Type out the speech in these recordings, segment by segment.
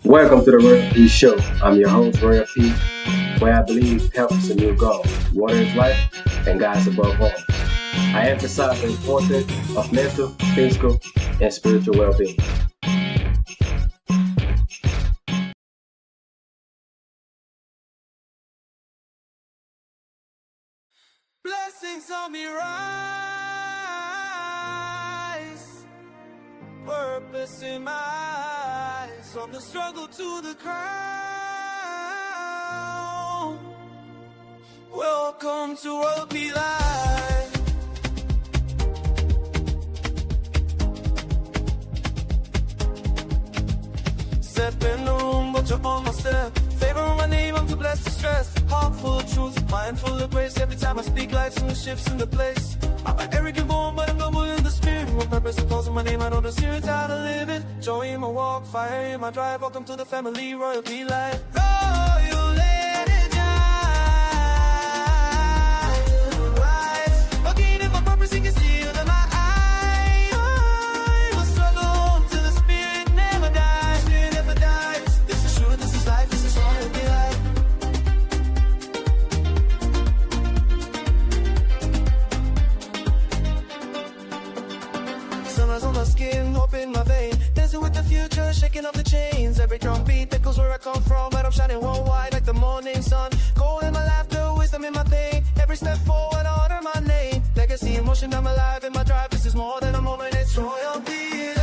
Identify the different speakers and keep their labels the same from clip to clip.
Speaker 1: Welcome to the Royal P Show. I'm your host, Royal P, where I believe health is a new goal, water is life, and God is above all. I emphasize the importance of mental, physical, and spiritual well-being.
Speaker 2: Blessings on me rise, purpose in my eyes, from the struggle to the crown. Welcome to Royal P Life. Step in the room, but you're on my step. Favor on my name, I'm too blessed to stress. Heart full of truth, mind full of grace. Every time I speak, life soon shifts in the place. I'm an arrogant born, but I'm noble in the spirit. One purpose of calling my name, I know the spirit's how to live it. Joy in my walk, fire in my drive. Welcome to the family, Royal P Life. Royal, let it shine. Rise, walking in my purpose, you can see it in my eyes. Will struggle till the spirit never dies. Spirit never dies. This is true, this is life, this is Royal P Life. Sunrise on my skin, hope in my vein. Dancing with the future, shaking off the chains. Every drum beat echoes where I come from. But I'm shining worldwide like the morning sun. Gold in my laughter, wisdom in my pain. Every step forward, I honor my name. Legacy in motion, I'm alive in my drive. This is more than a moment, it's Royal P Life.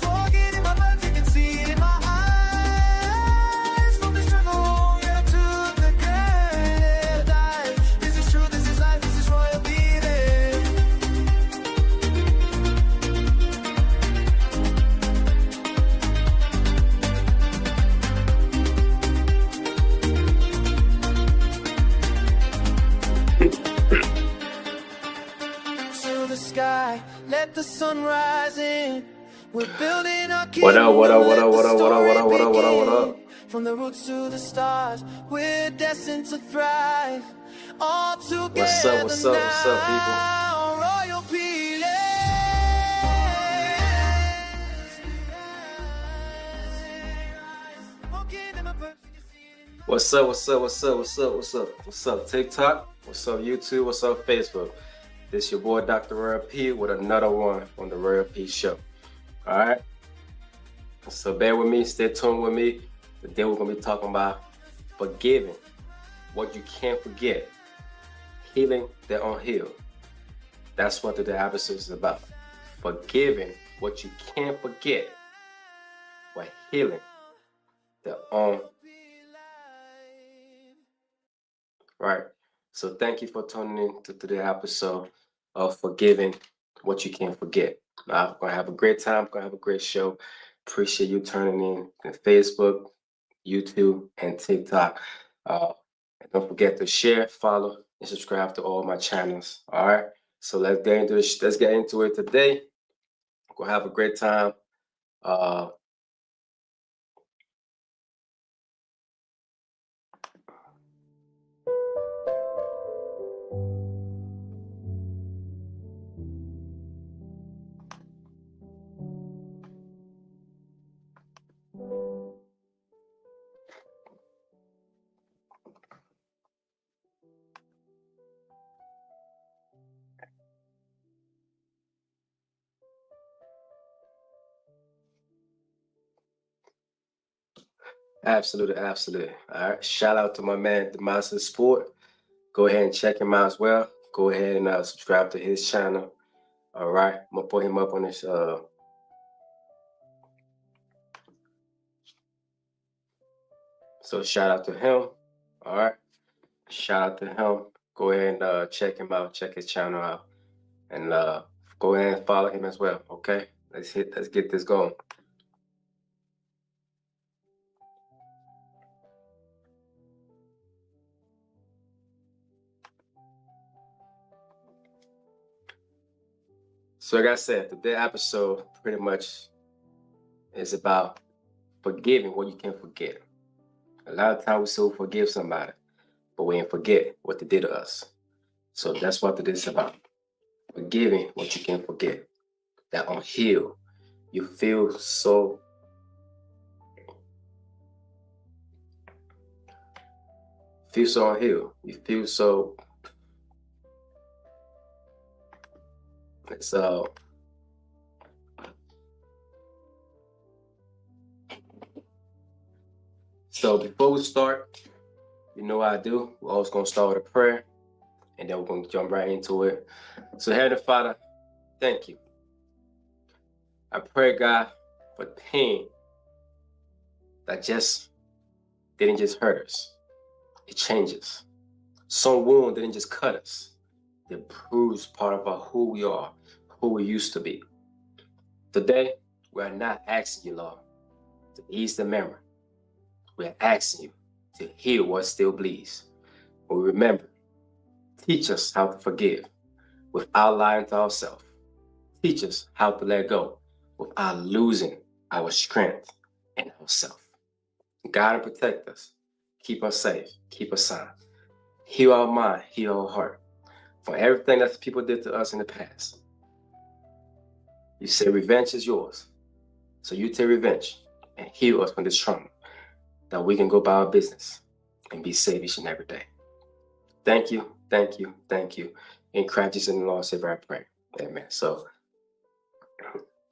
Speaker 2: Walking in my blood, you can see it in my eyes. From the struggle, yeah, to the grand die. This is true, this is life, this is Royal P Life. To the sky, let the sun rise in. We're building our kingdom.
Speaker 1: What up, what up, what
Speaker 2: let
Speaker 1: up,
Speaker 2: the
Speaker 1: what up, what up, what up,
Speaker 2: story
Speaker 1: what up, what up, what up?
Speaker 2: begin. From the roots to the stars, we're destined to thrive. All together
Speaker 1: What's up, what's up, what's up, people?
Speaker 2: now, Royal P Life. Walking in my purpose, you can see it in my
Speaker 1: What's up, what's up, what's up, what's up, what's up? What's up, TikTok? What's up, YouTube? What's up, Facebook? This your boy, Dr. Royal P, with another one on the Royal P Show. All right? So bear with me, stay tuned with me. Today we're going to be talking about forgiving what you can't forget, healing the unhealed. That's what the episode is about. Forgiving what you can't forget, while healing the unhealed. Right. So thank you for tuning in to the episode of Forgiving What You Can't Forget. I'm going to have a great time. I'm going to have a great show. Appreciate you turning in to Facebook, YouTube, and TikTok. And don't forget to share, follow, and subscribe to all my channels. All right. So let's get into it. Let's get into it today. We're going to have a great time. Absolutely, absolutely. All right. Shout out to my man, the Master Sport. Go ahead and check him out as well. Go ahead and subscribe to his channel. All right. I'm going to put him up on this. So shout out to him. All right. Shout out to him. Go ahead and check him out. Check his channel out. And go ahead and follow him as well. Okay. Let's get this going. So like I said, today's episode pretty much is about forgiving what you can't forget. A lot of times we still forgive somebody, but we ain't forget what they did to us. So that's what it is about. Forgiving what you can't forget. that unhealed. You feel so unhealed. You feel so it's so before we start, you know what I do. We're always gonna start with a prayer, and then we're gonna jump right into it. So Heavenly Father, thank you. I pray, God, for pain that just didn't just hurt us. It changes. Some wound didn't just cut us. It proves part of who we are, who we used to be. Today, we are not asking you, Lord, to ease the memory. We are asking you to heal what still bleeds. But remember, teach us how to forgive without lying to ourselves. Teach us how to let go without losing our strength and ourselves. God, protect us. Keep us safe. Keep us sound. Heal our mind. Heal our heart. For everything that people did to us in the past. You say revenge is yours. So you take revenge and heal us from this trauma, that we can go by our business and be safe each and every day. Thank you, thank you, thank you. In Christ Jesus and the Lord Savior, I pray. Amen. So,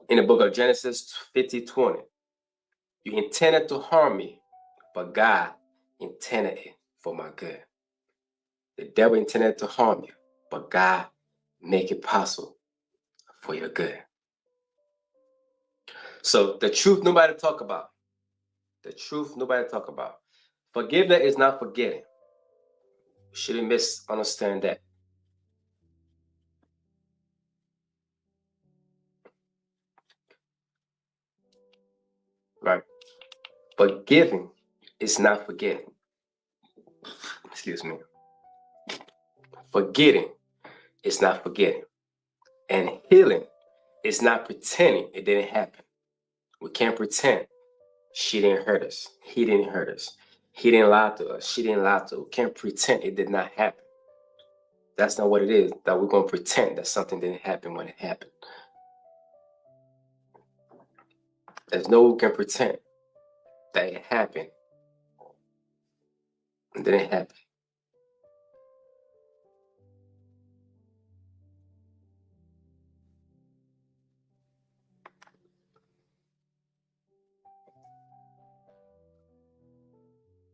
Speaker 1: in the book of Genesis 50:20, you intended to harm me, but God intended it for my good. The devil intended to harm you, but God make it possible for your good. So the truth nobody talk about. The truth nobody talk about. Forgiveness is not forgetting. You shouldn't misunderstand that. Right? Forgiving is not forgetting. Excuse me. Forgetting is not forgetting. And healing is not pretending it didn't happen. We can't pretend she didn't hurt us. He didn't hurt us. He didn't lie to us. She didn't lie to us. We can't pretend it did not happen. That's not what it is, that we're going to pretend that something didn't happen when it happened. There's no one can pretend that it happened and didn't happen.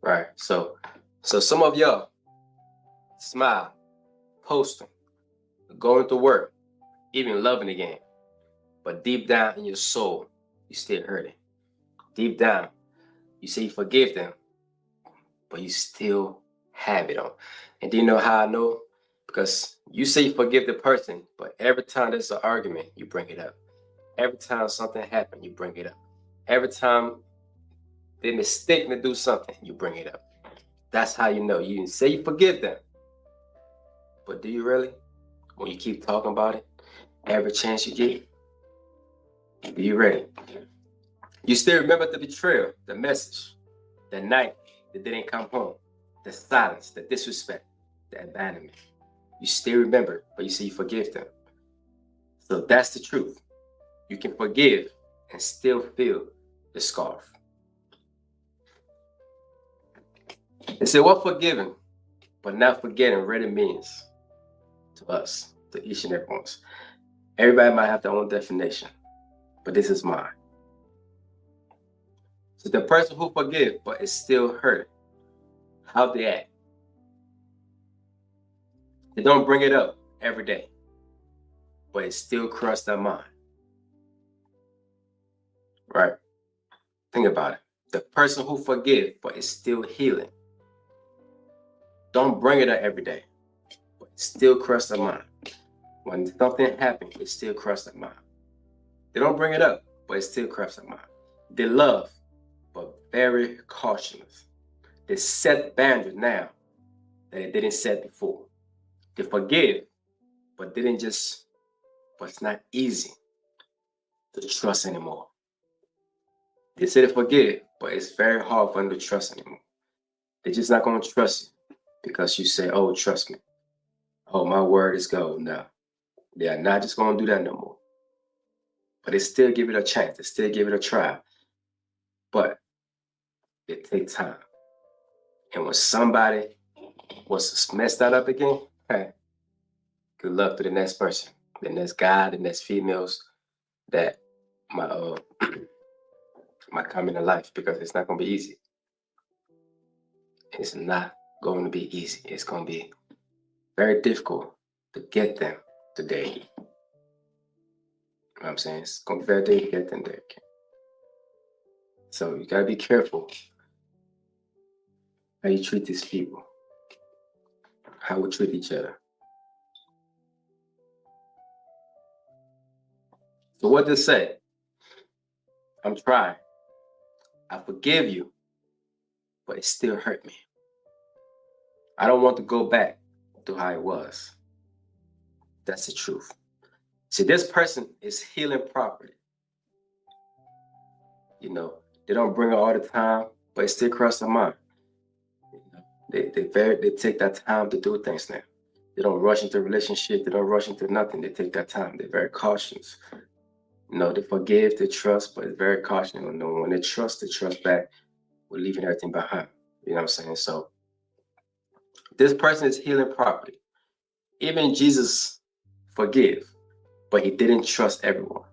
Speaker 1: Right. So some of y'all smile, posting, going to work, even loving again. But deep down in your soul, you still hurting. Deep down, you say you forgive them, but you still have it on. And do you know how I know? Because you say you forgive the person, but every time there's an argument, you bring it up. Every time something happens, you bring it up. Every time they mistakenly do something, you bring it up. That's how you know. You say you forgive them, but do you really? When you keep talking about it, every chance you get, do you ready? You still remember the betrayal, the message, the night that they didn't come home, the silence, the disrespect, the abandonment. You still remember, but you say you forgive them. So that's the truth. You can forgive and still feel the scarf. They say what forgiving, but not forgetting really means to us, to each and every one. Everybody might have their own definition, but this is mine. So the person who forgive but is still hurt, how they act. They don't bring it up every day, but it still crosses their mind. Right? Think about it. The person who forgive but is still healing. Don't bring it up every day, but it still crosses their mind. When something happens, it still crosses their mind. They don't bring it up, but it still crosses their mind. They love, but very cautious. They set boundaries now that they didn't set before. They forgive, but it's not easy to trust anymore. They say they forgive, but it's very hard for them to trust anymore. They're just not going to trust you because you say, oh, trust me. Oh, my word is gold. No, they are not just going to do that no more. but they still give it a chance. They still give it a try. But it takes time. And when somebody was messed that up again, hey, good luck to the next person, the next guy, the next females that my might come into life, because it's not gonna be easy. It's not going to be easy. It's gonna be very difficult to get them today. You know what I'm saying? It's gonna be very difficult to get them there. So you gotta be careful how you treat these people, how we treat each other. So what does it say? I'm trying. I forgive you, but it still hurt me. I don't want to go back to how it was. That's the truth. See, this person is healing properly. You know, they don't bring it all the time, but it still crosses their mind. You know, they take that time to do things now. They don't rush into a relationship. They don't rush into nothing. They take that time. They're very cautious. You know, they forgive, they trust, but it's very cautious. You know, when they trust back. We're leaving everything behind. You know what I'm saying? So this person is healing properly. Even Jesus forgive, but he didn't trust everyone.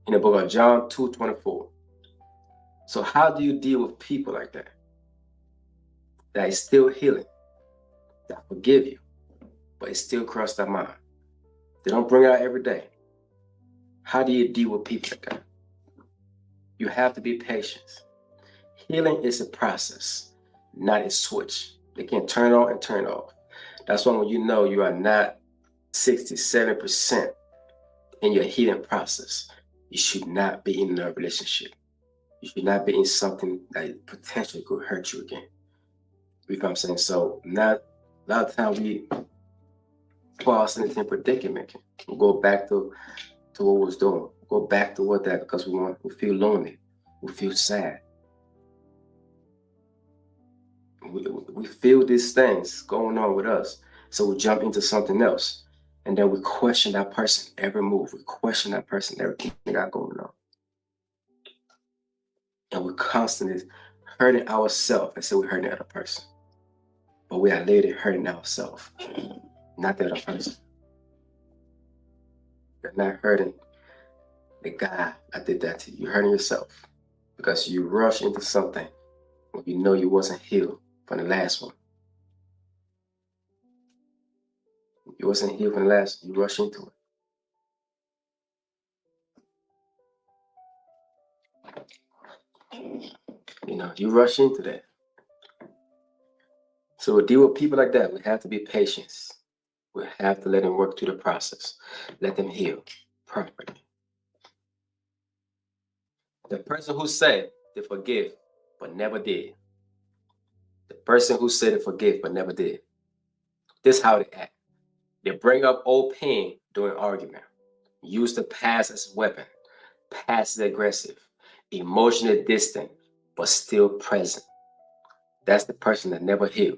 Speaker 1: In the book of John 2:24. So how do you deal with people like that? That is still healing, that forgive you, but it still cross their mind. They don't bring it out every day. How do you deal with people like that? You have to be patient. Healing is a process, not a switch. They can turn on and turn off. That's why when you know you are not 67% in your healing process, you should not be in a relationship. You should not be in something that potentially could hurt you again. You know what I'm saying? So not a lot of times we put ourselves in a predicament. We'll go back to what we was doing. Go back to what that, because we feel lonely. We feel sad. We feel these things going on with us. So we jump into something else. And then we question that person every move. We question that person, everything they got going on. And we're constantly hurting ourselves and so we're hurting the other person. But we are literally hurting ourselves, not the other person. You're not hurting the guy that did that to you. You're hurting yourself because you rush into something when you know you wasn't healed from the last one. You wasn't healed from the last one. You rush into it. You know, you rush into that. So to deal with people like that, we have to be patient. We have to let them work through the process. Let them heal properly. The person who said they forgive but never did. The person who said they forgive but never did. This is how they act. They bring up old pain during argument. Use the past as a weapon. Passive aggressive. Emotionally distant but still present. That's the person that never healed.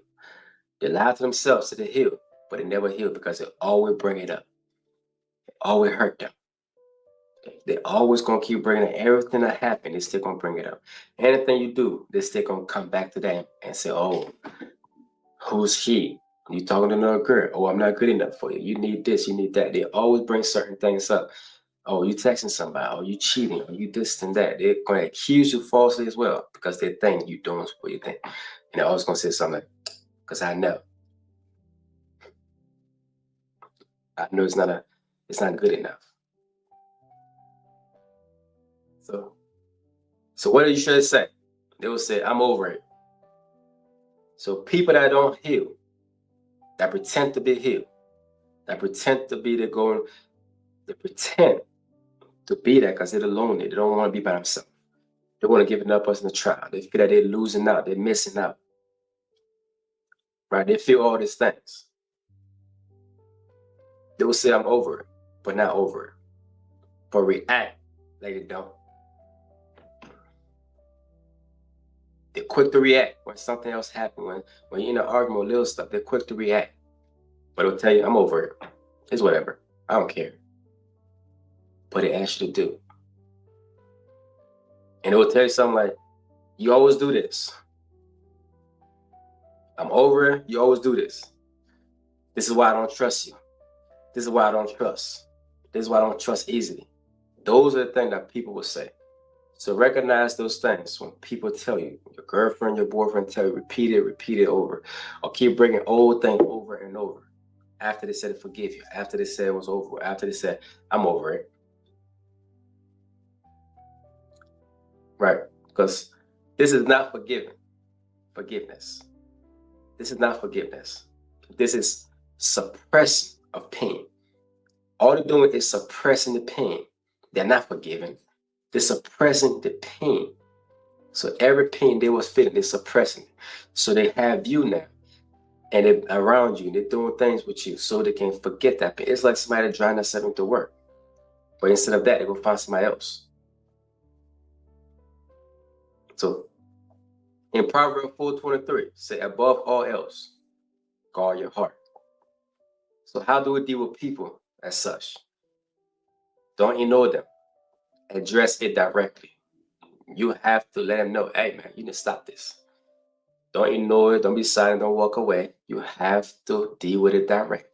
Speaker 1: They lie to themselves that they heal, but they never heal because they always bring it up. It always hurt them. They always gonna keep bringing it. Everything that happened, they still gonna bring it up. Anything you do, they still gonna come back to them and say, "Oh, who's she? You talking to another girl? Oh, I'm not good enough for you. You need this, you need that." They always bring certain things up. Oh, you texting somebody? Oh, you cheating? Oh, you this and that? They're gonna accuse you falsely as well because they think you doing what you think. And they're always gonna say something like, "Because I know it's not good enough." So what do you should say? They will say, "I'm over it." So people that don't heal, that pretend to be healed, that pretend to be the going, they pretend to be that because they're lonely. They don't want to be by themselves. They want to give another person a try. They feel that they're losing out. They're missing out. Right? They feel all these things. They will say, "I'm over it," but not over it. But react like they don't. They're quick to react when something else happens. When you're in an argument with little stuff, they're quick to react. But they'll tell you, "I'm over it. It's whatever. I don't care." but it asks you to do. And it will tell you something like, you always do this. I'm over it. You always do this. This is why I don't trust you. This is why I don't trust. This is why I don't trust easily. Those are the things that people will say. So recognize those things when people tell you, your girlfriend, your boyfriend tell you, repeat it over, or keep bringing old things over and over. After they said forgive you, after they said it was over, after they said I'm over it. Right? Because this is not forgiveness. This is not forgiveness. This is suppression of pain. All they're doing is suppressing the pain. They're not forgiving. They're suppressing the pain. So every pain they was feeling, they're suppressing it. So they have you now, and they're around you, and they're doing things with you so they can forget that pain. It's like somebody driving themselves into work. But instead of that, they go find somebody else. So in Proverbs 4:23, say above all else, guard your heart. So how do we deal with people as such? Don't ignore them. Address it directly. You have to let them know, hey man, you need to stop this. Don't ignore it. Don't be silent. Don't walk away. You have to deal with it directly.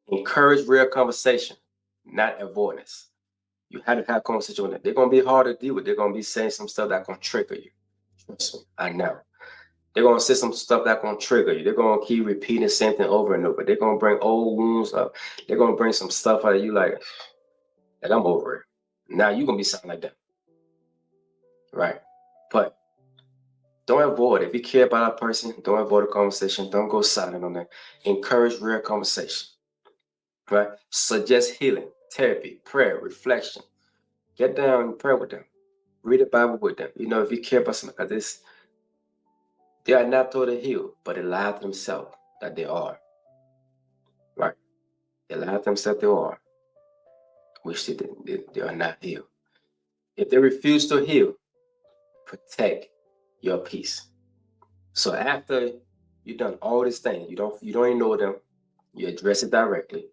Speaker 1: Encourage real conversation, not avoidance. You have to have conversation with them. They're going to be hard to deal with. They're going to be saying some stuff that's going to trigger you. Trust me, I know. They're going to say some stuff that's going to trigger you. They're going to keep repeating the same thing over and over. They're going to bring old wounds up. They're going to bring some stuff out of you like I'm over it. Now you're going to be sounding like that. Right? But don't avoid it. If you care about that person, don't avoid the conversation. Don't go silent on that. Encourage real conversation. Right? Suggest healing, therapy, prayer, reflection. Get down and pray with them. Read the Bible with them. You know, if you care about something like this, they are not totally healed, but they lie to themselves that they are. Right? They lie to themselves they are, which they are not healed. If they refuse to heal, protect your peace. So after you've done all these things, you don't ignore them, you address it directly,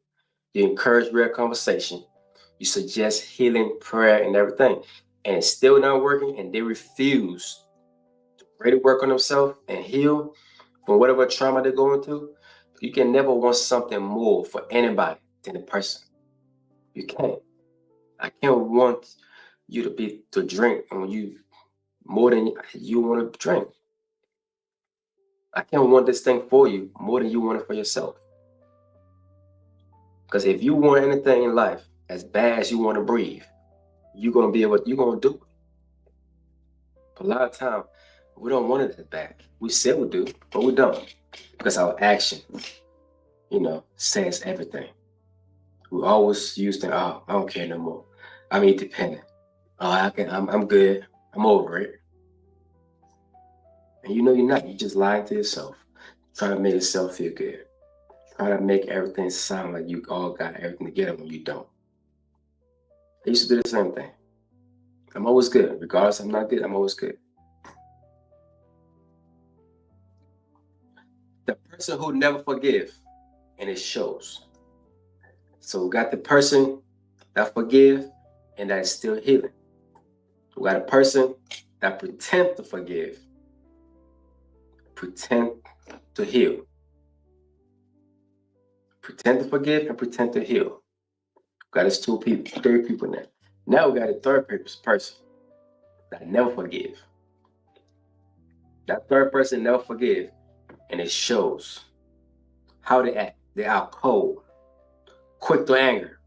Speaker 1: you encourage real conversation, you suggest healing, prayer, and everything, and it's still not working, and they refuse to really work on themselves and heal from whatever trauma they're going through, you can never want something more for anybody than the person. You can't. I can't want you to drink and you more than you want to drink. I can't want this thing for you more than you want it for yourself. Because if you want anything in life as bad as you want to breathe, you're going to do it. But a lot of time, we don't want it that bad. We say we do, but we don't. Because our action, says everything. We always use the, I don't care no more. I'm independent. I'm good. I'm over it. And you're not. You're just lying to yourself. Trying to make yourself feel good. Trying to make everything sound like you all got everything together when you don't. I used to do the same thing. I'm always good. Regardless I'm not good, I'm always good. The person who never forgive, and it shows. So we got the person that forgive and that is still healing. We got a person that pretend to forgive, pretend to heal. Pretend to forgive and pretend to heal. We got us three people now. Now we got a third person that never forgive. That third person never forgive, and it shows how they act. They are cold, quick to anger,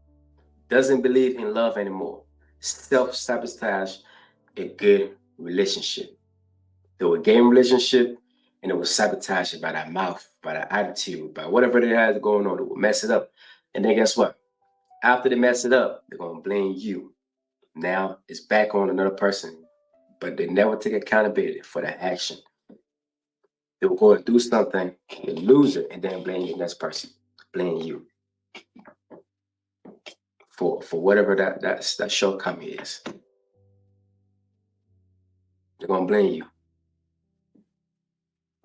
Speaker 1: doesn't believe in love anymore, self-sabotage a good relationship. They will gain relationship and it will sabotage it by that mouth, by that attitude, by whatever they have going on. It will mess it up. And then guess what? After they mess it up, they're going to blame you. Now it's back on another person, but they never take accountability for that action. They will go and do something, they lose it, and then blame the next person, blame you for whatever that shortcoming is. They're gonna blame you.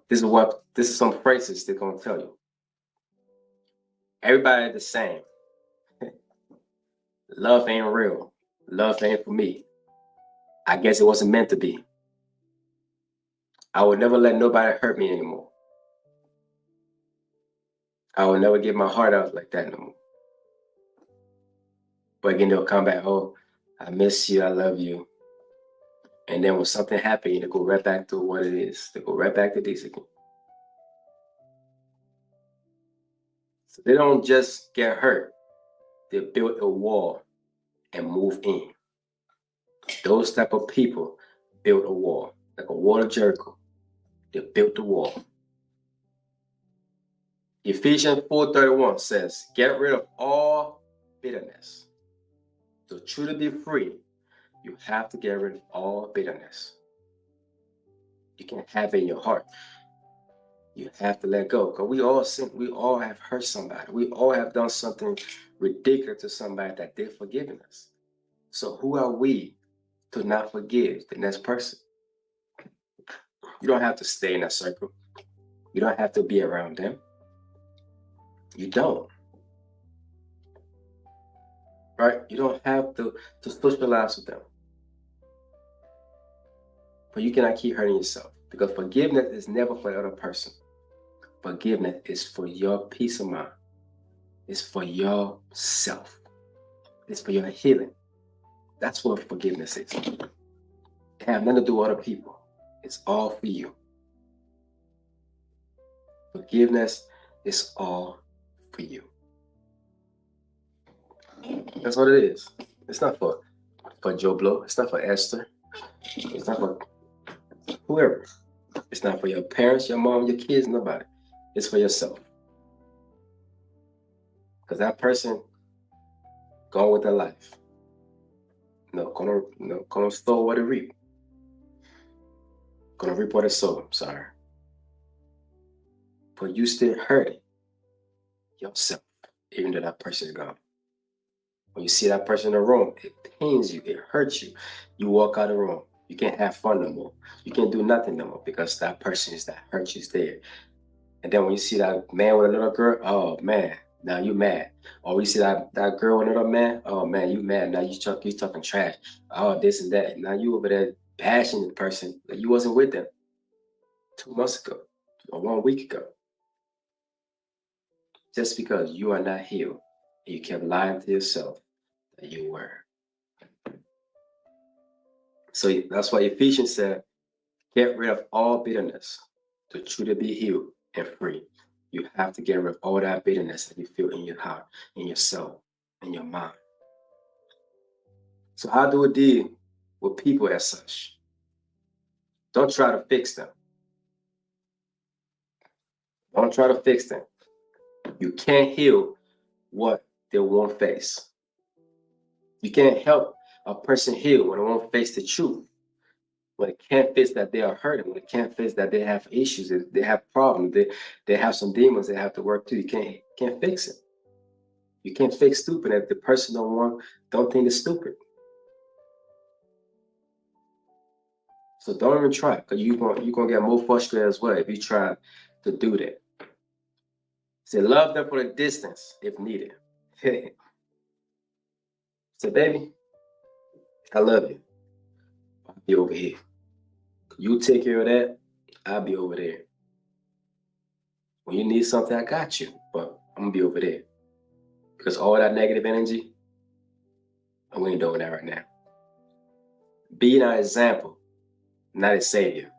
Speaker 1: This is some phrases they're gonna tell you. Everybody the same. Love ain't real. Love ain't for me. I guess it wasn't meant to be. I will never let nobody hurt me anymore. I will never give my heart out like that no more. But again, they'll come back, oh, I miss you, I love you. And then when something happens, they go right back to what it is. They go right back to this again. So they don't just get hurt. They build a wall and move in. Those type of people build a wall, like a wall of Jericho. They built the wall. Ephesians 4:31 says, get rid of all bitterness. To truly be free, you have to get rid of all bitterness. You can't have it in your heart. You have to let go, because we all sin. We all have hurt somebody. We all have done something ridiculous to somebody that they've forgiven us. So who are we to not forgive the next person? You don't have to stay in that circle. You don't have to be around them. You don't. Right? You don't have to socialize with them. But you cannot keep hurting yourself, because forgiveness is never for the other person. Forgiveness is for your peace of mind. It's for yourself. It's for your healing. That's what forgiveness is. It has nothing to do with other people. It's all for you. Forgiveness is all for you. That's what it is. It's not for Joe Blow. It's not for Esther. It's not for whoever. It's not for your parents, your mom, your kids, nobody. It's for yourself. Because that person gone with their life. Gonna sow what they reap. Gonna reap what they sow. I'm sorry. But you still hurting yourself, even though that person is gone. When you see that person in the room, it pains you, it hurts you. You walk out of the room. You can't have fun no more. You can't do nothing no more, because that person is that hurt you is there. And then when you see that man with another girl, oh man, now you mad. Or you see that girl with another man, oh man, you mad. Now you talking trash. Oh, this and that. Now you over there bashing the person that you wasn't with them 2 months ago or 1 week ago. Just because you are not healed, and you kept lying to yourself that you were. So that's why Ephesians said, get rid of all bitterness to truly be healed and free. You have to get rid of all that bitterness that you feel in your heart, in your soul, in your mind. So how do we deal with people as such? Don't try to fix them. Don't try to fix them. You can't heal what they won't face. You can't help a person heal when they won't face the truth. When it can't face that they are hurting, when it can't face that they have issues, they have problems, they have some demons they have to work through. You can't fix it. You can't fix stupid if the person don't think it's stupid. So don't even try, because you're gonna get more frustrated as well if you try to do that. Say love them for the distance if needed. Say, baby, I love you. I'll be over here. You take care of that, I'll be over there. When you need something, I got you, but I'm gonna be over there. Because all that negative energy, we ain't doing that right now. Be an example, not a savior.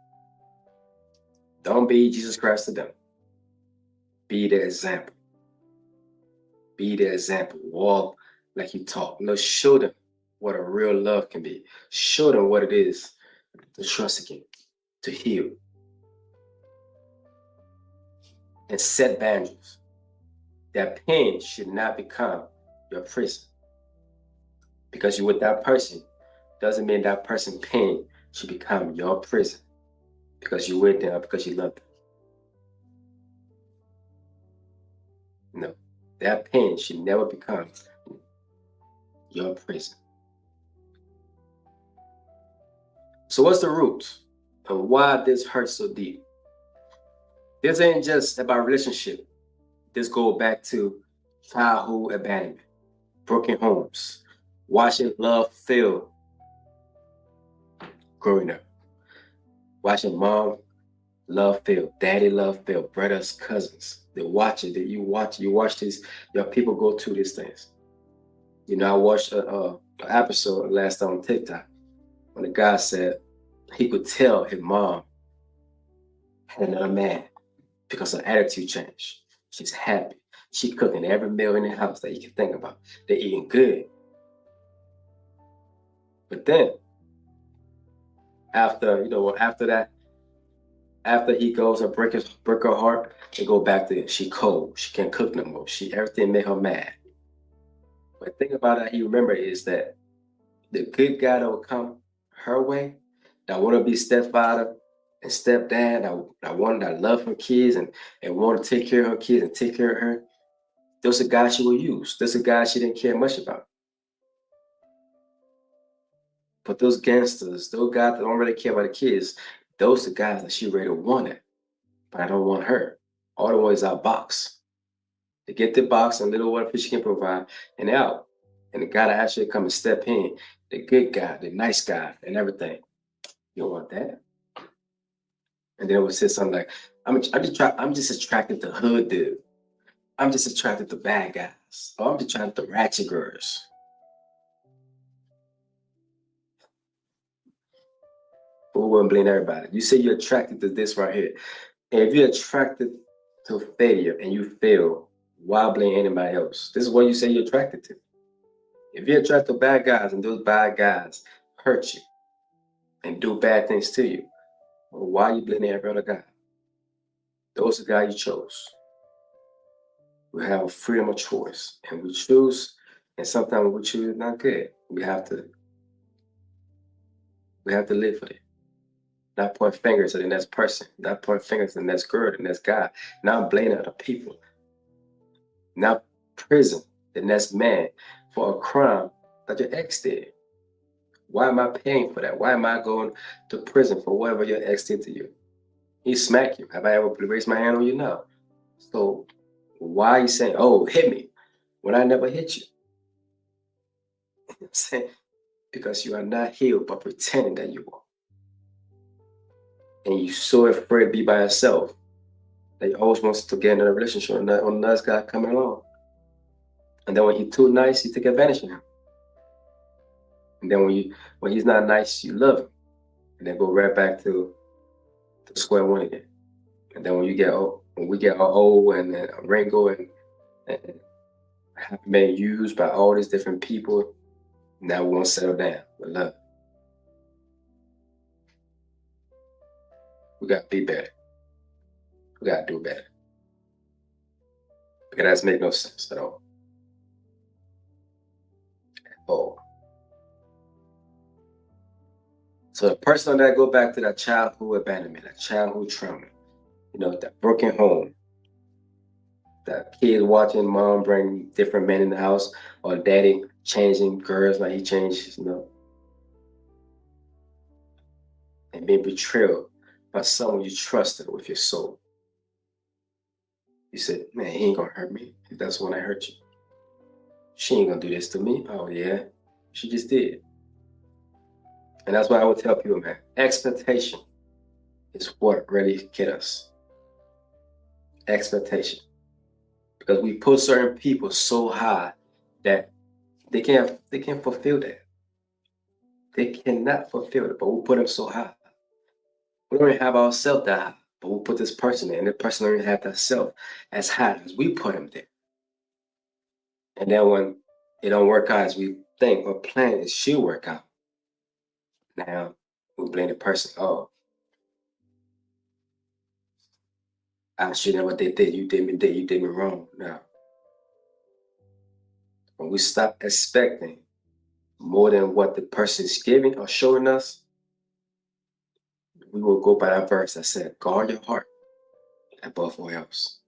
Speaker 1: Don't be Jesus Christ to them. Be the example. Be the example. Walk like you talk. Show them what a real love can be. Show them what it is to trust again, to heal. And set boundaries. That pain should not become your prison. Because you're with that person doesn't mean that person's pain should become your prison. Because you're with them, because you love them. No, that pain should never become your prison. So what's the root of why this hurts so deep? This ain't just about relationship. This goes back to childhood abandonment, broken homes, watching love fail growing up, watching mom love fail, daddy love fail, brothers, cousins. They watch it. That you watch these. Your people go through these things. You know, I watched an episode last time on TikTok when the guy said he could tell his mom had another man because her attitude changed. She's happy. She cooking every meal in the house that you can think about. They're eating good. But then after that, after he goes and break her heart, and go back to she cold. She can't cook no more. She everything made her mad. But the thing about that he remember is that the good guy that will come her way, that want to be stepfather and stepdad, that love her kids and want to take care of her kids and take care of her, those are guys she will use. Those are guys she didn't care much about. But those gangsters, those guys that don't really care about the kids, those are the guys that she really wanted. But I don't want her. All the ones are box. They get the box and little whatever she can provide and they're out. And the guy that actually come and step in, the good guy, the nice guy, and everything. You don't want that. And then it would say something like, I'm just attracted to hood dude. I'm just attracted to bad guys. Or I'm just attracted to ratchet girls. But we wouldn't blame everybody. You say you're attracted to this right here. And if you're attracted to failure and you fail, why blame anybody else? This is what you say you're attracted to. If you're attracted to bad guys and those bad guys hurt you and do bad things to you, well, why are you blaming every other guy? Those are the guys you chose. We have freedom of choice and we choose, and sometimes we choose not good. We have to live with it. Not point fingers at the next person, not point fingers at the next girl, the next guy, not blaming other people, not prison the next man for a crime that your ex did. Why am I paying for that? Why am I going to prison for whatever your ex did to you? He smacked you. Have I ever raised my hand on you? No. So why are you saying, oh, hit me when I never hit you? I'm saying, because you are not healed but pretending that you are. And you're so afraid to be by yourself that you always wants to get in a relationship on a nice guy coming along. And then when he's too nice, you take advantage of him. And then when he's not nice, you love him. And then go right back to square one again. And then when we get all old and wrinkled and have been used by all these different people, now we want to settle down with love. We got to be better. We got to do better. Because that's make no sense at all. At all. So the person that go back to that childhood abandonment, that childhood trauma, that broken home, that kid watching mom bring different men in the house, or daddy changing girls like he changes, and being betrayed by someone you trusted with your soul. You said, man, he ain't gonna hurt me if that's when I hurt you. She ain't gonna do this to me. Oh yeah, she just did. And that's why I would tell people, man, expectation is what really get us. Expectation. Because we put certain people so high that they can't fulfill that. They cannot fulfill it, but we put them so high. We don't even have ourselves that high, but we put this person there, and the person don't even have that self as high as we put him there. And then when it don't work out as we think or plan, it should work out. Now we blame the person. Oh, I should know what they did. You did me wrong. Now, when we stop expecting more than what the person is giving or showing us, we will go by that verse that said, guard your heart above all else.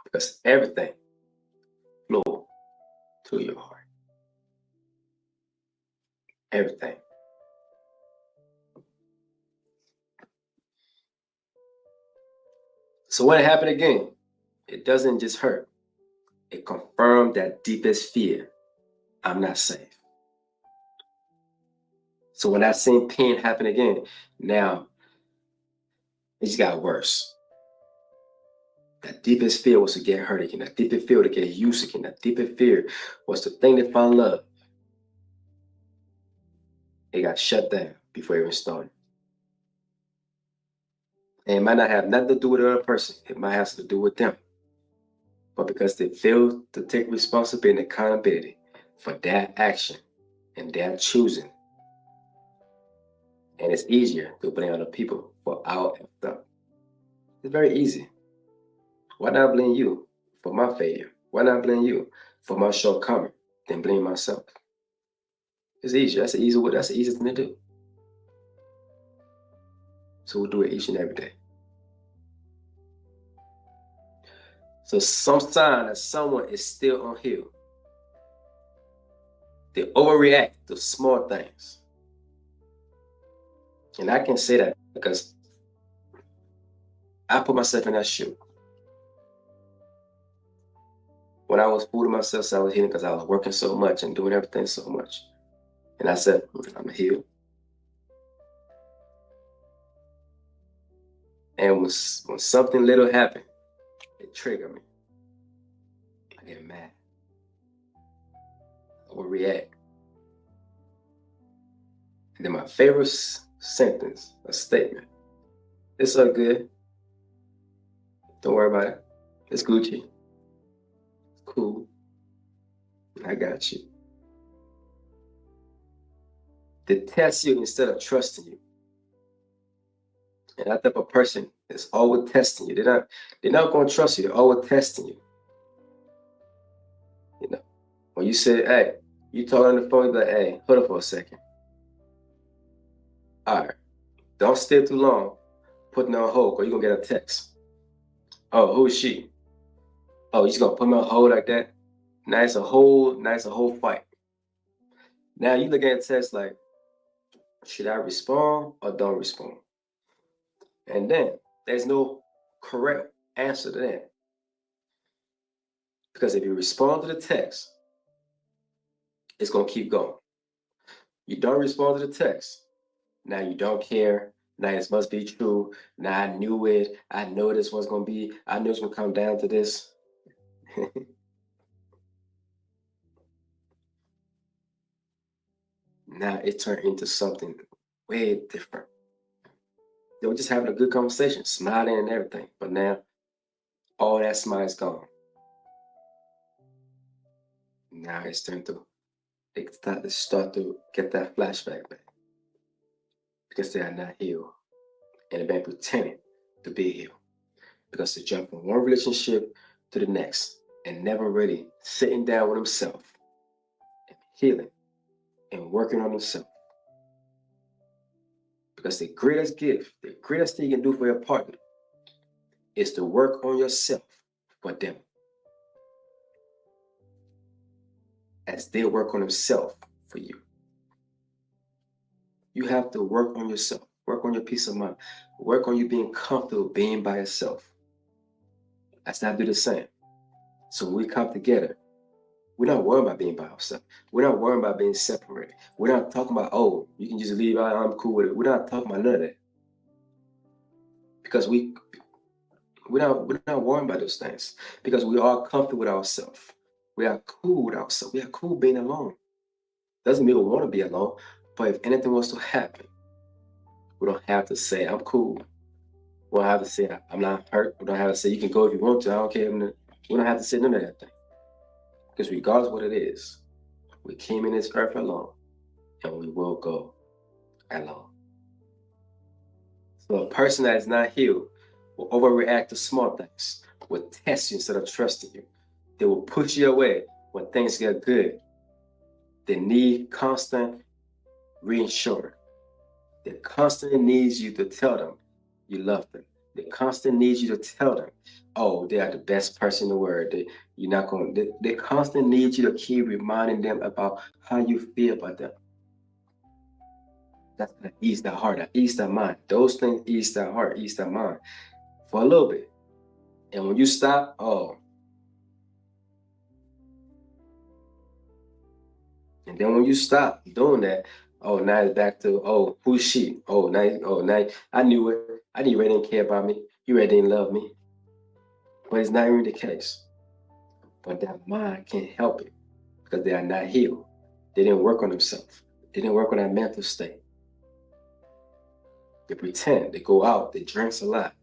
Speaker 1: Because everything flows to your heart. Everything. So when it happened again, it doesn't just hurt. It confirmed that deepest fear. I'm not safe. So when that same pain happened again, now it just got worse. That deepest fear was to get hurt again. That deepest fear to get used again. That deepest fear was to think they found love. It got shut down before it even started. And it might not have nothing to do with the other person. It might have to do with them. But because they failed to take responsibility and accountability for their action and their choosing. And it's easier to blame other people for our effed up. It's very easy. Why not blame you for my failure? Why not blame you for my shortcoming? Then blame myself. It's easier. That's the easy way. That's the easiest thing to do. So we'll do it each and every day. So some sign that someone is still unhealed. They overreact to small things. And I can say that because I put myself in that shoe. When I was fooling myself, so I was healing because I was working so much and doing everything so much. And I said, I'm healed. And when something little happened, it triggered me. I get mad. I will react. And then my favorite sentence, a statement. It's all good. Don't worry about it. It's Gucci. It's cool. I got you. They test you instead of trusting you. And that type of person is always testing you. They're not going to trust you. They're always testing you. You know, when you say, hey, you talk on the phone, you be like, hey, hold up for a second. All right. Don't stay too long putting on hold or you're going to get a text. Oh, who is she? Oh, you just going to put me on hold like that? Now it's a whole fight. Now you look at a text like, should I respond or don't respond? And then there's no correct answer to that. Because if you respond to the text, it's going to keep going. You don't respond to the text. Now you don't care. Now this must be true. Now I knew it. I know this was going to be. I knew it's going to come down to this. Now it turned into something way different. They were just having a good conversation, smiling and everything. But now all that smile is gone. Now it's turned to, they start to get that flashback back. Because they are not healed. And they've been pretending to be healed. Because they jump from one relationship to the next and never really sitting down with themselves and healing and working on themselves. Because the greatest gift, the greatest thing you can do for your partner is to work on yourself for them. As they work on themselves for you. You have to work on yourself, work on your peace of mind, work on you being comfortable being by yourself. That's not do the same. So when we come together, we're not worried about being by ourselves. We're not worried about being separated. We're not talking about, oh, you can just leave out, I'm cool with it. We're not talking about none of that. Because we're not worried about those things. Because we are comfortable with ourselves. We are cool with ourselves. We are cool being alone. Doesn't mean we want to be alone, but if anything was to happen, we don't have to say, I'm cool. We don't have to say, I'm not hurt. We don't have to say, you can go if you want to. I don't care. We don't have to say none of that thing. Because regardless of what it is, we came in this earth alone, and we will go alone. So a person that is not healed will overreact to small things, will test you instead of trusting you. They will push you away when things get good. They need constant reassurance. They constantly need you to tell them you love them. They constantly need you to tell them, oh, they are the best person in the world. They constantly need you to keep reminding them about how you feel about them. That's gonna ease their heart, ease their mind. Those things ease their heart, ease their mind for a little bit. And when you stop, and then when you stop doing that, Oh, now it's back to, oh, who's she? Oh, now I knew it. I knew Ray didn't care about me. You Ray didn't love me. But it's not even the case. But that mind can't help it because they are not healed. They didn't work on themselves. They didn't work on that mental state. They pretend. They go out. They drink a lot.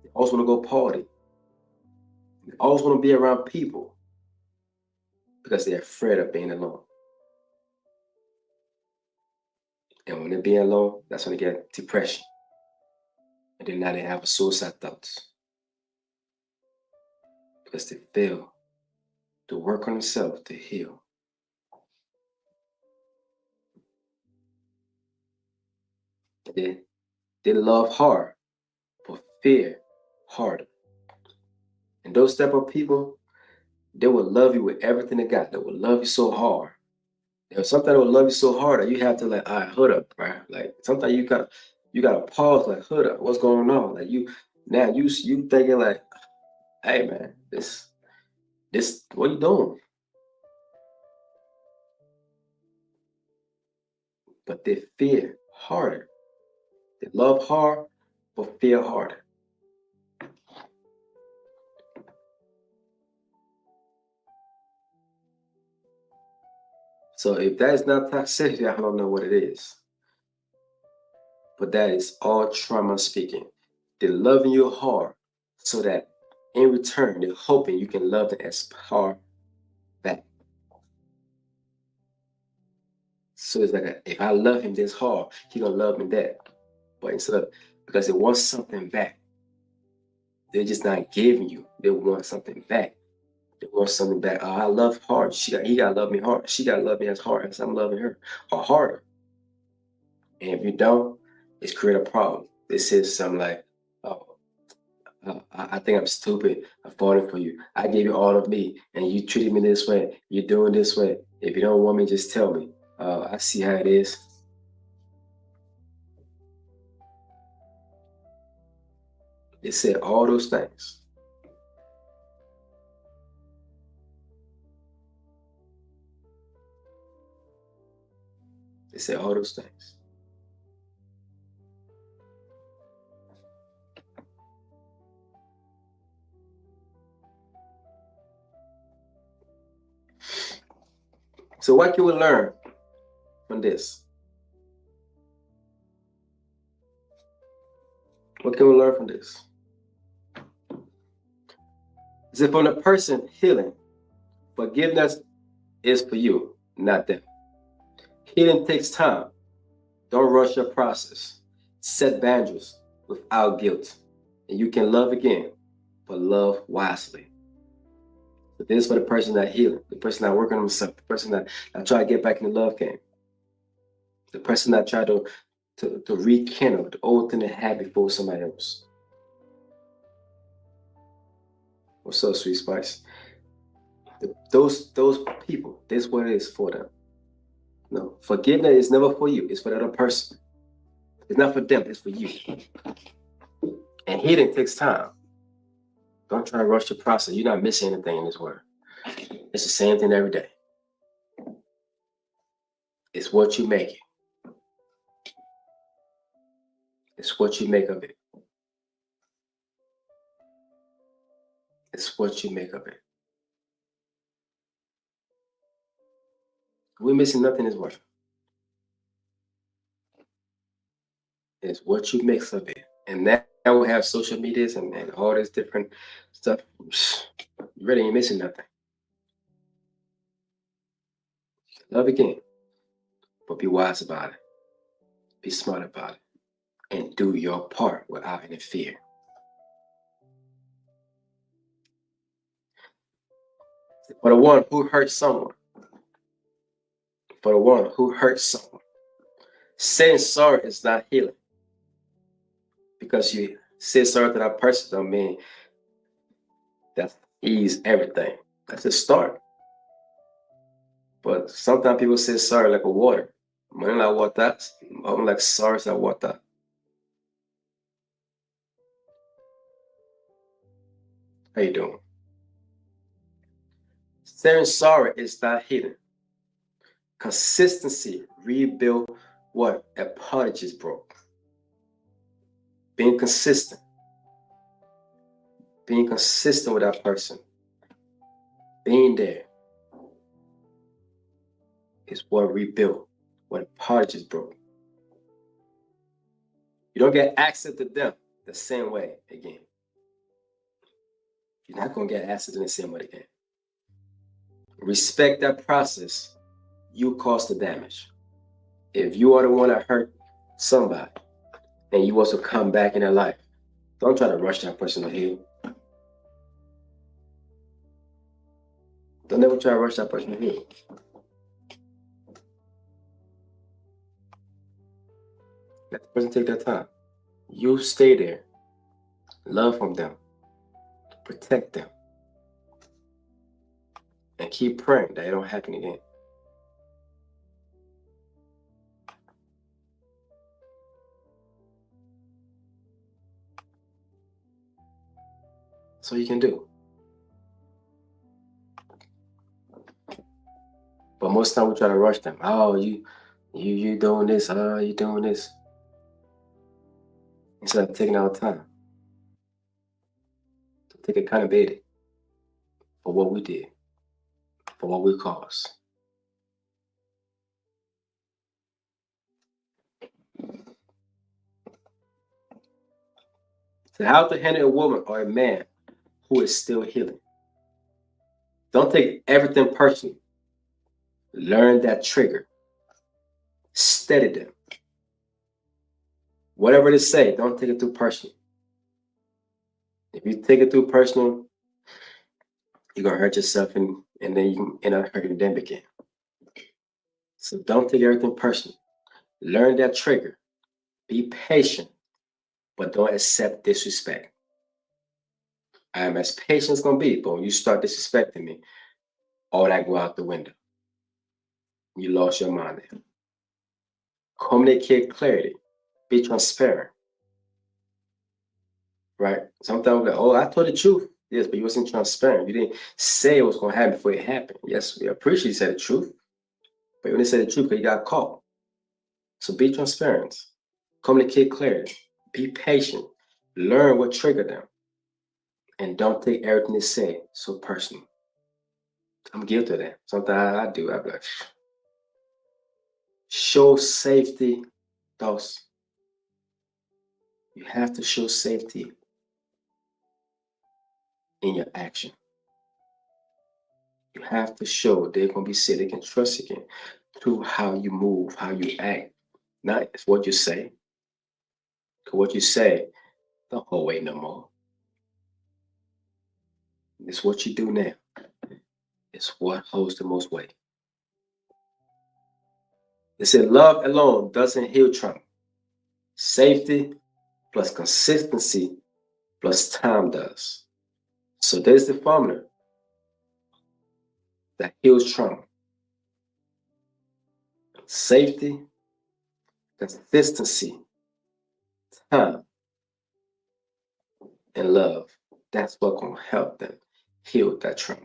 Speaker 1: They always want to go party. They always want to be around people because they're afraid of being alone. And when they're being alone, that's when they get depression. And then now they have suicide thoughts because they fail to work on themselves to heal. They, they love hard, but fear harder. And those type of people, they will love you with everything they got. They will love you so hard. And sometimes they will love you so hard that you have to like, all right, hold up, right? Like sometimes you gotta pause, like, hold up, what's going on? Like you thinking like, hey man, this what you doing? But they fear harder. They love hard, but fear harder. So if that is not toxicity, I don't know what it is. But that is all trauma speaking. They're loving you hard so that in return, they're hoping you can love them as hard back. So it's like, if I love him this hard, he gonna love me that. But instead of, because they want something back, they're just not giving you. They want something back. They want something back. Oh, I love hard. He gotta love me hard. She gotta love me as hard as I'm loving her, or harder. And if you don't, it's create a problem. It says something like, "Oh, I think I'm stupid. I'm falling for you. I gave you all of me, and you treated me this way. You're doing this way. If you don't want me, just tell me. I see how it is." It said all those things. It said all those things. So what can we learn from this? What can we learn from this? Is it from the person healing? Forgiveness is for you, not them. Healing takes time. Don't rush your process. Set boundaries without guilt. And you can love again, but love wisely. But this is for the person that healing, the person that working on himself, the person that try to get back in the love game, the person that try to rekindle the old thing they had before somebody else. What's up, Sweet Spice? Those people, this is what it is for them. No, forgiveness is never for you. It's for the other person. It's not for them. It's for you. And healing takes time. Don't try to rush the process. You're not missing anything in this world. It's the same thing every day. It's what you make it. It's what you make of it. It's what you make of it. We're missing nothing in this world. It's what you make of it. And now we have social medias and all this different stuff. You really ain't missing nothing. Love again, but be wise about it. Be smart about it. And do your part without any fear. For the one who hurts someone, for the one who hurts someone, saying sorry is not healing. Because you say sorry to that person don't mean that ease everything. That's a start. But sometimes people say sorry like a water. Mine like water. I'm like sorry is like water. How you doing? Saying sorry is not healing. Consistency rebuild what a part is broke. Being consistent with that person, being there is what rebuilt what part is broke. You don't get access to them the same way again. You're not going to get access in the same way again. Respect that process. You caused the damage. If you are the one that hurt somebody and you also come back in their life, don't try to rush that person to heal. Don't ever try to rush that person to heal. Let the person take their time. You stay there. Love from them. Protect them. And keep praying that it don't happen again. That's all you can do. But most time we try to rush them. Oh, you doing this. Oh, you doing this. Instead of taking our time to take accountability for what we did, for what we caused. So how to handle a woman or a man who is still healing. Don't take everything personally. Learn that trigger. Steady them. Whatever they say, don't take it too personal. If you take it too personal, you're going to hurt yourself and then you can end up hurting them again. So don't take everything personal. Learn that trigger. Be patient, but don't accept disrespect. I am as patient as going to be, but when you start disrespecting me, all that go out the window. You lost your mind there. Communicate clarity. Be transparent. Right? Sometimes we're like, oh, I told the truth. Yes, but you wasn't transparent. You didn't say it was going to happen before it happened. Yes, we appreciate you said the truth. But you only said the truth because you got caught. So be transparent. Communicate clearly. Be patient. Learn what triggered them. And don't take everything they say so personal. I'm guilty of that. Sometimes I do. I'm like, show safety, thoughts. You have to show safety in your action. You have to show they're going to be safe, they can trust you again through how you move, how you act. Not what you say. Because what you say don't hold weight no more. It's what you do now. It's what holds the most weight. They said love alone doesn't heal trauma. Safety plus consistency plus time does. So there's the formula that heals trauma. Safety, consistency, time, and love. That's what's going to help them heal that trauma.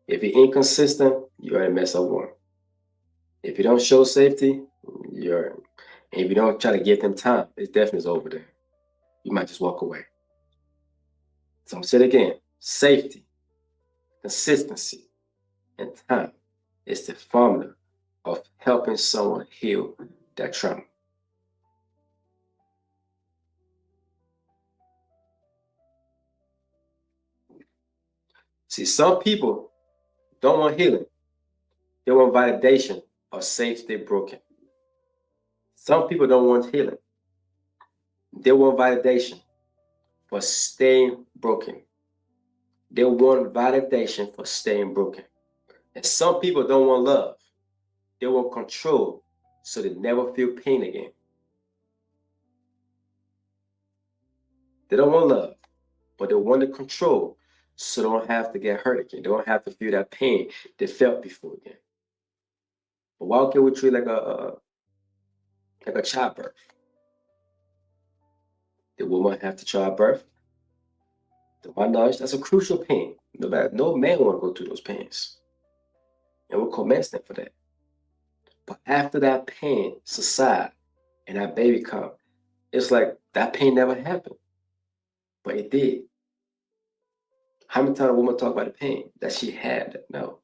Speaker 1: If you're inconsistent, you already messed up one. If you don't show safety, and if you don't try to give them time, it definitely is over there. You might just walk away. So I'm going to say it again. Safety, consistency, and time is the formula of helping someone heal that trauma. See, some people don't want healing. They want validation or safety broken. Some people don't want healing. They want validation for staying broken. They want validation for staying broken. And some people don't want love. They want control so they never feel pain again. They don't want love, but they want the control so they don't have to get hurt again. They don't have to feel that pain they felt before again. But why can't we treat like a childbirth? The woman have to childbirth. To my knowledge, that's a crucial pain. No man want to go through those pains. And we'll commend them for that. But after that pain subside and that baby come, it's like that pain never happened, but it did. How many times a woman talk about the pain that she had? No.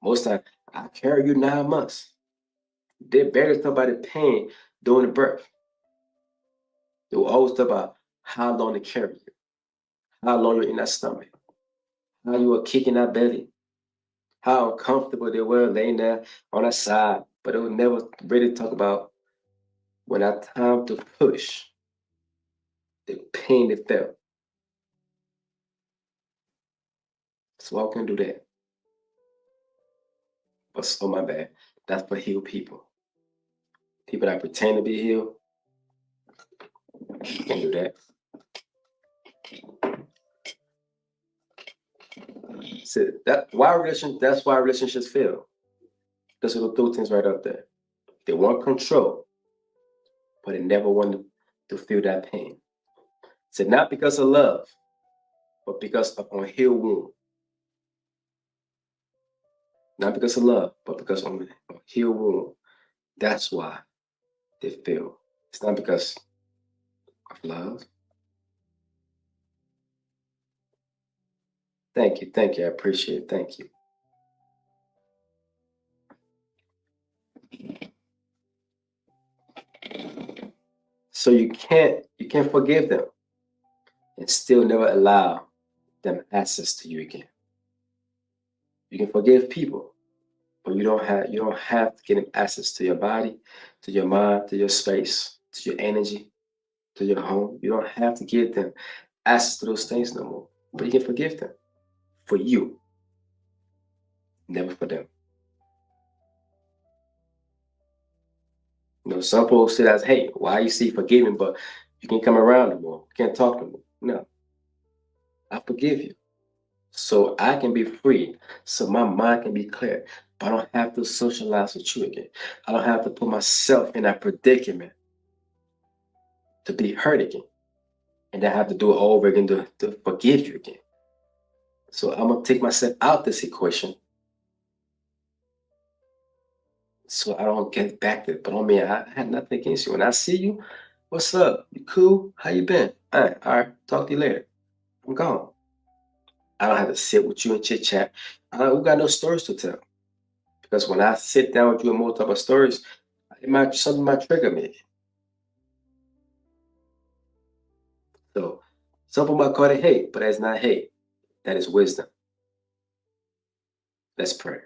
Speaker 1: Most time, I carry you 9 months. They barely talk about the pain during the birth. They will always talk about how long they carry you, how long you're in that stomach, how you were kicking that belly, how uncomfortable they were laying there on that side. But they would never really talk about when that time to push, the pain they felt. So I can do that. But oh my bad. That's for healed people. People that pretend to be healed, can't do that. So that's why relationships fail. Those are the two things right up there. They want control, but they never want to feel that pain. So not because of love, but because of unhealed wound. Not because of love, but because of unhealed wound. That's why they fail. It's not because of love. Thank you, thank you. I appreciate it. Thank you. So you can't forgive them and still never allow them access to you again. You can forgive people, but you don't have to give them access to your body, to your mind, to your space, to your energy, to your home. You don't have to give them access to those things no more. But you can forgive them for you, never for them. Some people say that, hey, why you see forgiving, but you can come around no more. You can't talk no more. No, I forgive you. So I can be free, so my mind can be clear. But I don't have to socialize with you again. I don't have to put myself in that predicament to be hurt again. And then I have to do it all over again to forgive you again. So I'm gonna take myself out this equation so I don't get back to it. But I mean, I had nothing against you. When I see you, what's up? You cool? How you been? All right, talk to you later. I'm gone. I don't have to sit with you and chit chat. We got no stories to tell. Because when I sit down with you and more type of stories, something might trigger me. So some people might call it hate, but that's not hate. That is wisdom. Let's pray.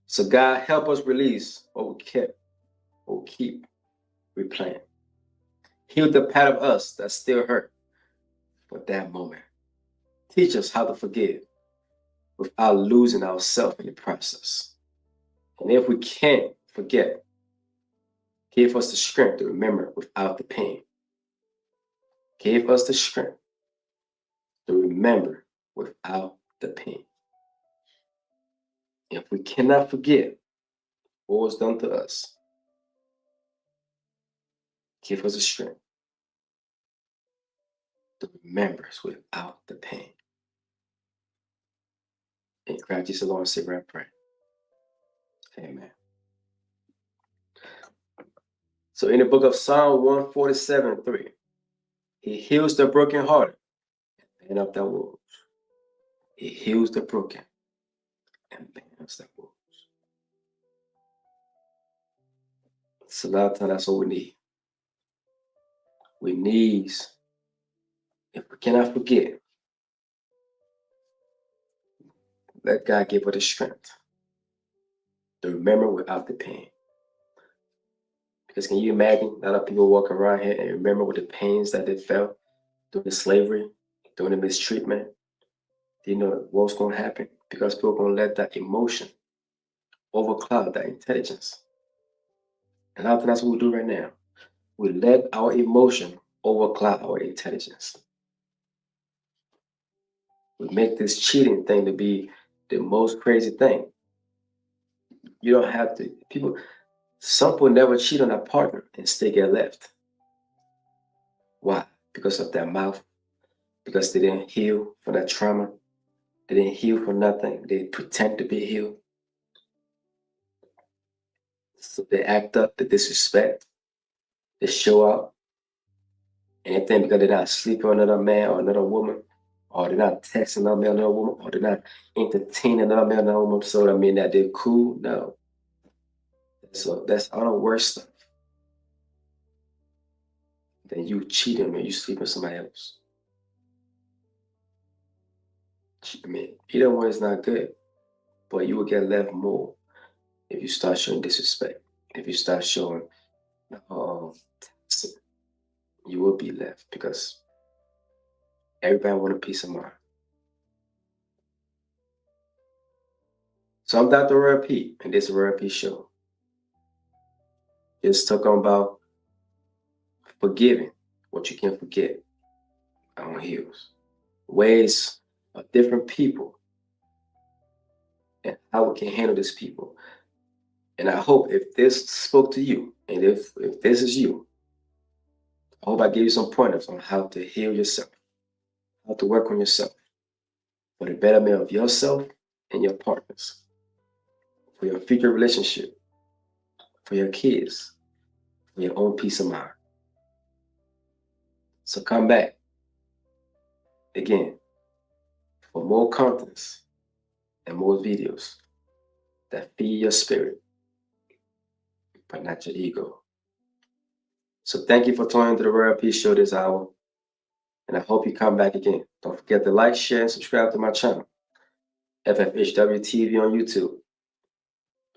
Speaker 1: So God, help us release what we kept, what we keep replaying. Heal the part of us that still hurt for that moment. Teach us how to forgive without losing ourselves in the process. And if we can't forget, give us the strength to remember without the pain. Give us the strength to remember without the pain. If we cannot forget what was done to us, give us the strength to remember without the pain. In Christ Jesus alone, say, I pray. Amen. So in the book of Psalm 147:3, he heals the brokenhearted and up their wounds. He heals the broken and binds their wounds. So a lot of times that's what we need. We need, if we cannot forget, let God give us the strength to remember without the pain. Because can you imagine a lot of people walk around here and remember what the pains that they felt during the slavery, during the mistreatment? Do you know what's going to happen? Because people are going to let that emotion overcloud that intelligence. And I think that's what we do right now. We let our emotion overcloud our intelligence. We make this cheating thing to be the most crazy thing. You don't have to. Some people never cheat on their partner and still get left. Why? Because of their mouth. Because they didn't heal from that trauma. They didn't heal from nothing. They pretend to be healed. So they act up, they disrespect, they show up, and they think because they're not sleeping with another man or another woman, or they're not texting another man or another woman, or they're not entertaining another man or another woman, so that mean that they're cool. No. So that's all the worst stuff. Then you cheating or you sleeping with somebody else. I mean, either one is not good, but you will get left more if you start showing disrespect. If you start showing toxic, you will be left because everybody want a peace of mind. So I'm Dr. Roy P, and this is Roy P Show. Just talking about forgiving what you can forget on heels. Ways of different people and how we can handle these people. And I hope if this spoke to you, and if this is you, I hope I gave you some pointers on how to heal yourself, how to work on yourself for the betterment of yourself and your partners, for your future relationship, for your kids, for your own peace of mind. So come back again for more contents and more videos that feed your spirit, but not your ego. So thank you for tuning into the Royal Peace Show this hour, and I hope you come back again. Don't forget to like, share, and subscribe to my channel, FFHW TV on YouTube,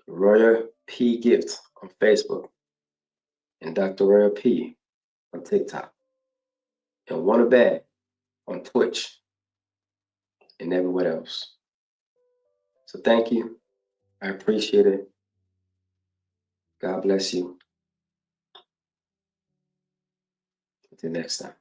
Speaker 1: Royal P Gift on Facebook, and Dr. Royal P on TikTok, and Wanna Bad on Twitch, and everywhere else. So thank you. I appreciate it. God bless you. Until next time.